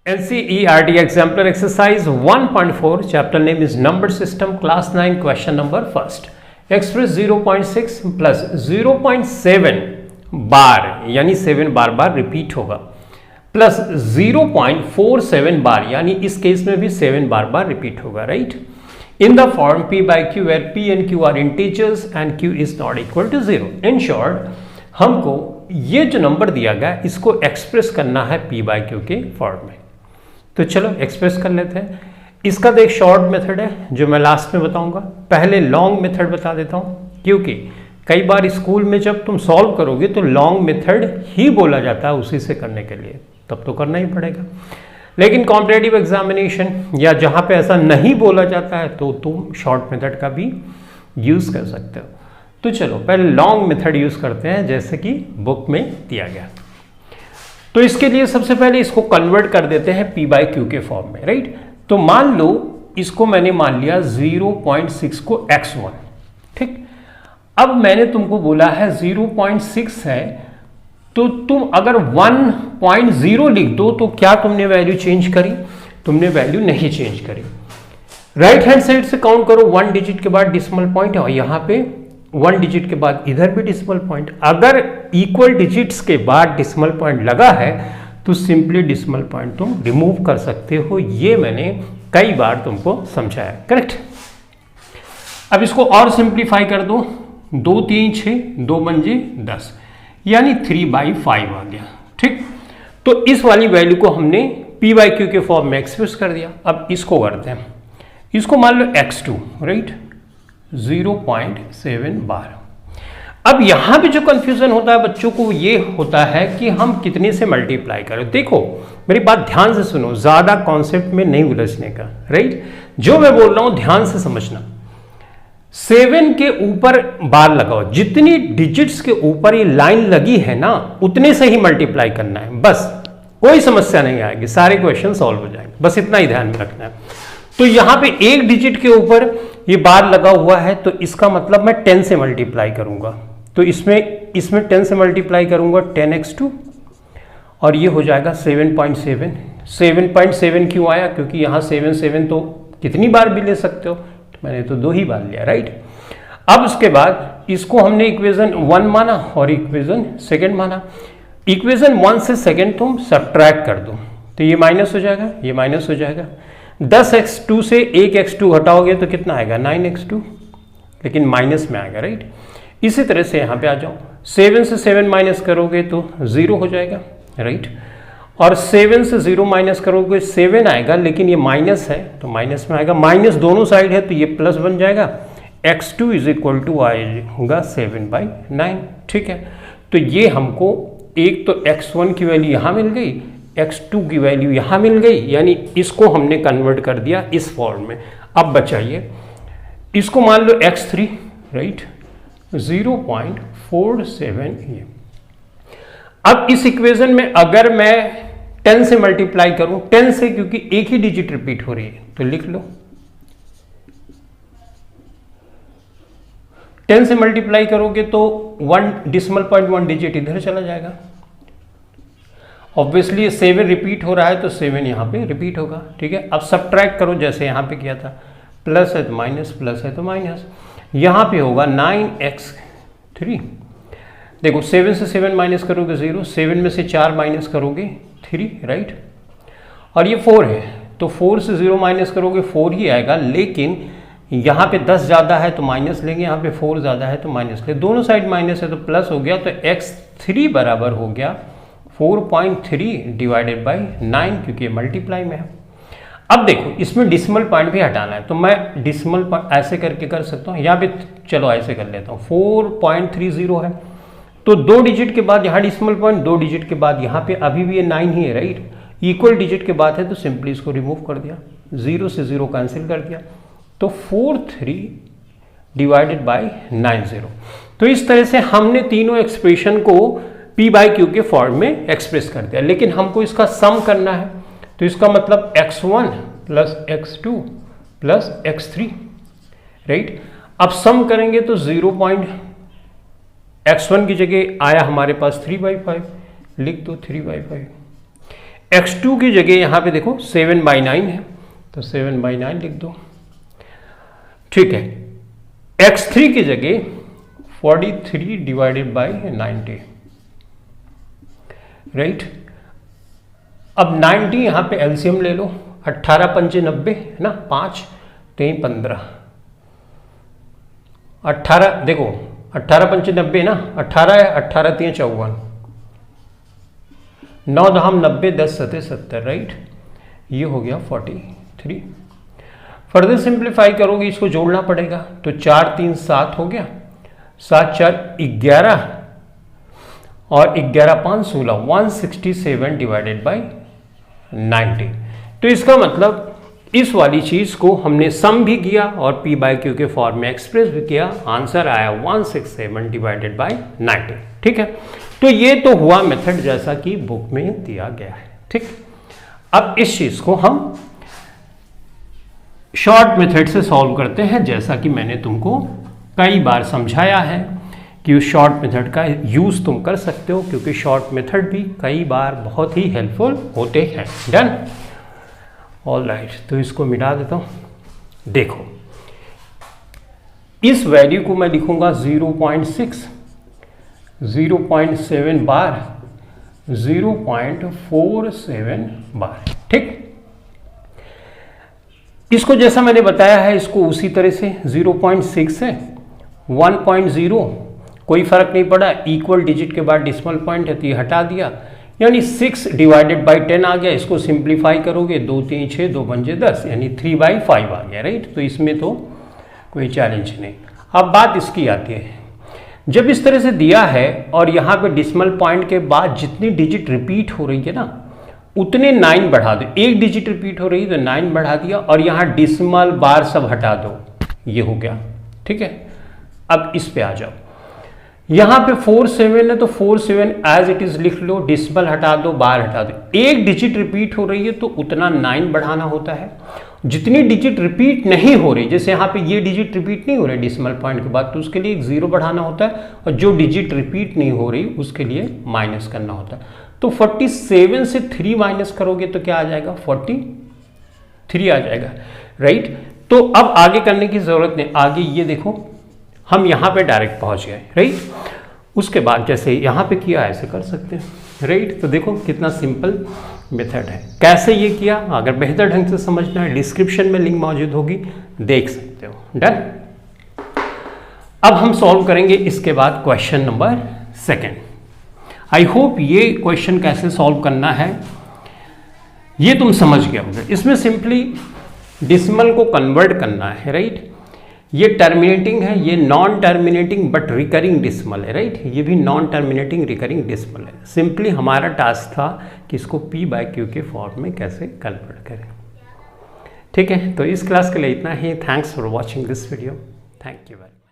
NCERT exemplar exercise 1.4 chapter name is number system class 9 question number first express 0.6 plus 0.7 बार यानी 7 बार repeat होगा plus 0.47 बार यानी इस case में भी 7 बार रिपीट होगा right in the form P by Q where P and Q are integers and Q is not equal to 0. In short हमको ये जो नंबर दिया गया इसको एक्सप्रेस करना है P by Q के फॉर्म में। तो चलो एक्सप्रेस कर लेते हैं। इसका तो एक शॉर्ट मेथड है जो मैं लास्ट में बताऊंगा, पहले लॉन्ग मेथड बता देता हूं क्योंकि कई बार स्कूल में जब तुम सॉल्व करोगे तो लॉन्ग मेथड ही बोला जाता है उसी से करने के लिए, तब तो करना ही पड़ेगा। लेकिन कॉम्पिटिटिव एग्जामिनेशन या जहां पे ऐसा नहीं बोला जाता है तो तुम शॉर्ट मेथड का भी यूज कर सकते हो। तो चलो पहले लॉन्ग मेथड यूज करते हैं जैसे कि बुक में दिया गया। तो इसके लिए सबसे पहले इसको कन्वर्ट कर देते हैं P by Q के फॉर्म में राइट। तो मान लो इसको मैंने मान लिया 0.6 को x1 ठीक। अब मैंने तुमको बोला है 0.6 है तो तुम अगर 1.0 लिख दो तो क्या तुमने वैल्यू चेंज करी? तुमने वैल्यू नहीं चेंज करी। राइट हैंड साइड से काउंट करो, 1 डिजिट के बाद डिसिमल पॉइंट है और यहां पे 1 डिजिट के बाद इधर भी डिसिमल पॉइंट। अगर इक्वल डिजिट्स के बाद डिसिमल पॉइंट लगा है तो सिंपली डिसिमल पॉइंट तुम रिमूव कर सकते हो। ये मैंने कई बार तुमको समझाया करेक्ट। अब इसको और सिंप्लीफाई कर दो, 2 3 6 2 पंजे 10 यानी 3/5 आ गया ठीक। तो इस वाली वैल्यू को हमने P by Q के फॉर्म में एक्सप्रेस कर दिया। अब इसको करते हैं, इसको मान लो x2 राइट 0.7 बार। अब यहां पे जो कंफ्यूजन होता है बच्चों को ये होता है कि हम कितने से मल्टीप्लाई करें। देखो मेरी बात ध्यान से सुनो, ज्यादा कॉन्सेप्ट में नहीं उलझने का राइट। जो मैं बोल रहा हूं ध्यान से समझना। 7 के ऊपर बार लगाओ, जितनी डिजिट्स के ऊपर ये लाइन लगी है ना उतने से ही मल्टीप्लाई करना है, बस कोई समस्या नहीं आएगी, सारे क्वेश्चन सॉल्व हो जाएंगे, बस इतना ही ध्यान में रखना है। तो यहां पे एक डिजिट के ऊपर ये बार लगा हुआ है तो इसका मतलब मैं 10 से मल्टीप्लाई करूंगा। तो इसमें 10 से मल्टीप्लाई करूंगा 10x2 और ये हो जाएगा 7.7। 7.7 क्यों आया? क्योंकि यहां 7 तो कितनी बार भी ले सकते हो, तो मैंने तो 2 ही बार लिया राइट। अब उसके बाद इसको हमने इक्वेशन 1 माना और इक्वेशन 2 माना। इक्वेशन 1 से 2 तुम सब्ट्रैक्ट कर दो तो ये माइनस हो जाएगा, ये माइनस हो जाएगा। 10x2 से 1x2 हटाओगे तो कितना आएगा 9x2, लेकिन माइनस में आएगा राइट। इसी तरह से यहाँ पे आ जाओ, 7 से 7 माइनस करोगे तो 0 हो जाएगा राइट। और 7 से 0 माइनस करोगे 7 आएगा, लेकिन ये माइनस है तो माइनस में आएगा। माइनस दोनों साइड है तो ये प्लस बन जाएगा। x2 इज इक्वल टू आएगा 7/9 ठीक है। तो ये हमको एक तो x1 की वैल्यू यहाँ मिल गई, x2 की वैल्यू यहाँ मिल गई, यानी इसको हमने कन्वर्ट कर दिया इस फॉर्म में। अब बचाइए इसको मान लो x3 राइट 0.47 ये। अब इस इक्वेशन में अगर मैं 10 से मल्टीप्लाई करूं, 10 से क्योंकि एक ही डिजिट रिपीट हो रही है तो लिख लो 10 से मल्टीप्लाई करोगे तो 1 डिसिमल पॉइंट 1 डिजिट इधर चला जाएगा। ऑब्वियसली 7 रिपीट हो रहा है तो 7 यहाँ पे रिपीट होगा ठीक है। अब सब्ट्रैक्ट करो जैसे यहाँ पे किया था, प्लस है तो माइनस, प्लस है तो माइनस। यहाँ पे होगा 9x3। देखो 7 से 7 माइनस करोगे 0, 7 में से 4 माइनस करोगे 3 राइट। और ये 4 है तो 4 से 0 माइनस करोगे 4 ही आएगा, लेकिन यहाँ पे 10 ज़्यादा है तो माइनस लेंगे, यहाँ पे 4 ज़्यादा है तो माइनस ले, दोनों साइड माइनस है तो प्लस हो गया। तो x3 बराबर हो गया 4.3 डिवाइडेड बाई 9 क्योंकि मल्टीप्लाई में है। अब देखो इसमें डिसिमल पॉइंट भी हटाना है तो मैं डिसिमल पॉइंट ऐसे करके कर सकता हूँ, यहाँ पे चलो ऐसे कर लेता हूँ। 4.30 है तो 2 डिजिट के बाद यहाँ डिसिमल पॉइंट, 2 डिजिट के बाद यहाँ पे अभी भी ये 9 ही है राइट। इक्वल डिजिट के बाद है तो सिंपली इसको रिमूव कर दिया, 0 से 0 कैंसिल कर दिया तो 4.3 डिवाइडेड बाई 90। तो इस तरह से हमने तीनों एक्सप्रेशन को P by Q के फॉर्म में एक्सप्रेस कर दिया। लेकिन हमको इसका सम करना है तो इसका मतलब x1 plus x2 plus x3 right. अब सम करेंगे तो x1 की जगह आया हमारे पास 3/5, लिख दो 3/5। x2 की जगह यहाँ पे देखो 7/9 है, तो 7/9 लिख दो। ठीक है, x3 की जगह 43 डिवाइडेड बाई 90, राइट। अब 90 यहाँ पे एलसीएम ले लो, 18 पंचे 90 है ना, 5 3 15, 18 देखो 18 पंचे 90 ना, 18 है, 18 3 54, 9 दहम 90, 10 सते 70, राइट। ये हो गया 43। फर्दर सिंप्लीफाई करोगे, इसको जोड़ना पड़ेगा, तो 4 3 7 हो गया, 7 4 11 और 11 5 16, 167 डिवाइडेड बाई 90। तो इसका मतलब इस वाली चीज को हमने सम भी किया और p बाई क्यू के फॉर्म में एक्सप्रेस भी किया, आंसर आया 167 डिवाइडेड बाई 90। ठीक है, तो ये तो हुआ मेथड जैसा कि बुक में दिया गया है। ठीक, अब इस चीज को हम शॉर्ट मेथड से सॉल्व करते हैं, जैसा कि मैंने तुमको कई बार समझाया है कि शॉर्ट मेथड का यूज तुम कर सकते हो, क्योंकि शॉर्ट मेथड भी कई बार बहुत ही हेल्पफुल होते हैं। डन, ऑल राइट, तो इसको मिटा देता हूं। देखो, इस वैल्यू को मैं लिखूंगा 0.6, 0.7 बार, 0.47 बार। ठीक, इसको जैसा मैंने बताया है, इसको उसी तरह से 0.6 है, 1.0 कोई फर्क नहीं पड़ा, इक्वल डिजिट के बाद डिसिमल पॉइंट है तो ये हटा दिया, यानी 6 डिवाइडेड बाई 10 आ गया। इसको सिंप्लीफाई करोगे, 2 3 6, 2 पंजे 10, यानी 3/5 आ गया, राइट। तो इसमें तो कोई चैलेंज नहीं। अब बात इसकी आती है, जब इस तरह से दिया है और यहाँ पे डिसिमल पॉइंट के बाद जितनी डिजिट रिपीट हो रही है ना, उतने 9 बढ़ा दो। एक डिजिट रिपीट हो रही है तो 9 बढ़ा दिया, और यहाँ डिसिमल बार सब हटा दो, ये हो गया। ठीक है, अब इस पे आ जाओ, यहाँ पे 47 है तो 47 एज इट इज लिख लो, डिसिमल हटा दो, बार हटा दो। एक डिजिट रिपीट हो रही है तो उतना 9 बढ़ाना होता है। जितनी डिजिट रिपीट नहीं हो रही, जैसे यहाँ पे ये डिजिट रिपीट नहीं हो रही डिसिमल पॉइंट के बाद, तो उसके लिए एक 0 बढ़ाना होता है, और जो डिजिट रिपीट नहीं हो रही उसके लिए माइनस करना होता है। तो 47 से 3 माइनस करोगे तो क्या आ जाएगा, 43 आ जाएगा, राइट। तो अब आगे करने की जरूरत नहीं, आगे ये देखो हम यहाँ पे डायरेक्ट पहुँच गए, राइट। उसके बाद जैसे यहाँ पे किया ऐसे कर सकते हैं, राइट। तो देखो कितना सिंपल मेथड है। कैसे ये किया, अगर बेहतर ढंग से समझना है, डिस्क्रिप्शन में लिंक मौजूद होगी, देख सकते हो। डन, अब हम सॉल्व करेंगे इसके बाद क्वेश्चन नंबर 2। आई होप ये क्वेश्चन कैसे सॉल्व करना है ये तुम समझ गए होंगे। इसमें सिंपली डिसिमल को कन्वर्ट करना है, राइट। ये टर्मिनेटिंग है, ये non terminating but recurring decimal है, राइट। ये भी नॉन टर्मिनेटिंग रिकरिंग डिसिमल है। सिंपली हमारा टास्क था कि इसको p बाई क्यू के फॉर्म में कैसे कन्वर्ट करें। ठीक है, तो इस क्लास के लिए इतना ही। Thanks for watching this video. Thank you very much.